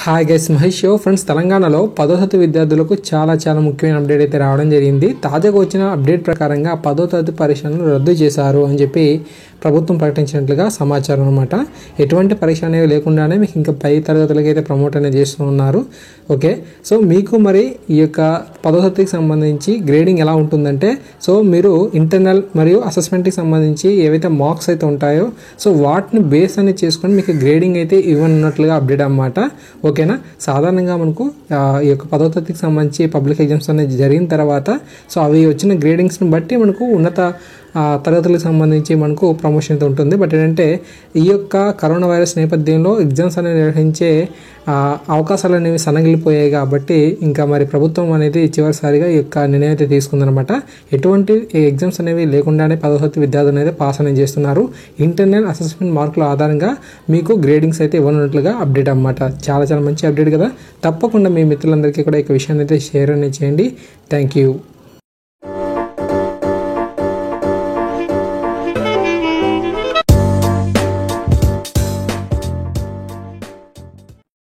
Hi guys, Mahesh friends. తెలంగాణలో 10వ తరగతి విద్యార్థులకు చాలా ముఖ్యమైన అప్డేట్ అయితే రావడం జరిగింది. తాజాగా వచ్చిన అప్డేట్ ప్రకారంగా 10వ తరగతి పరీక్షలను రద్దు చేశారు అని చెప్పి ప్రభుత్వం ప్రకటించినట్లుగా సమాచారం అనమాట. ఎటువంటి పరీక్ష అనేవి లేకుండానే మీకు ఇంకా పై తరగతులకి అయితే ప్రమోట్ అనేది చేస్తూ ఉన్నారు. ఓకే, సో మీకు మరి ఈ యొక్క 10వ తరగతికి సంబంధించి గ్రేడింగ్ ఎలా ఉంటుందంటే, సో మీరు ఇంటర్నల్ మరియు అసెస్మెంట్కి సంబంధించి ఏవైతే మార్క్స్ అయితే ఉంటాయో సో వాటిని బేస్ అనేది చేసుకొని మీకు గ్రేడింగ్ అయితే ఇవ్వనున్నట్లుగా అప్డేట్ అన్నమాట. ఓకేనా, సాధారణంగా మనకు ఈ యొక్క 10వ తరగతికి సంబంధించి పబ్లిక్ ఎగ్జామ్స్ అనేది జరిగిన తర్వాత సో అవి వచ్చిన గ్రేడింగ్స్ని బట్టి మనకు ఉన్నత తరగతులకు సంబంధించి మనకు ప్రమోషన్ అయితే ఉంటుంది. బట్ ఏంటంటే ఈ యొక్క కరోనా వైరస్ నేపథ్యంలో ఎగ్జామ్స్ అనేవి నిర్వహించే అవకాశాలు అనేవి సన్నగిలిపోయాయి కాబట్టి ఇంకా మరి ప్రభుత్వం అనేది చివరిసారిగా ఈ యొక్క నిర్ణయం అయితే తీసుకుందనమాట. ఎటువంటి ఎగ్జామ్స్ అనేవి లేకుండానే 10వ తరగతి విద్యార్థులు అయితే పాస్ అనేది చేస్తున్నారు. ఇంటర్నల్ అసెస్మెంట్ మార్కుల ఆధారంగా మీకు గ్రేడింగ్స్ అయితే ఇవ్వనున్నట్లుగా అప్డేట్ అన్నమాట. చాలా మంచి అప్డేట్ కదా. తప్పకుండా మీ మిత్రులందరికీ కూడా ఈ విషయాన్ని అయితే షేర్ అనేది చేయండి. Thank you.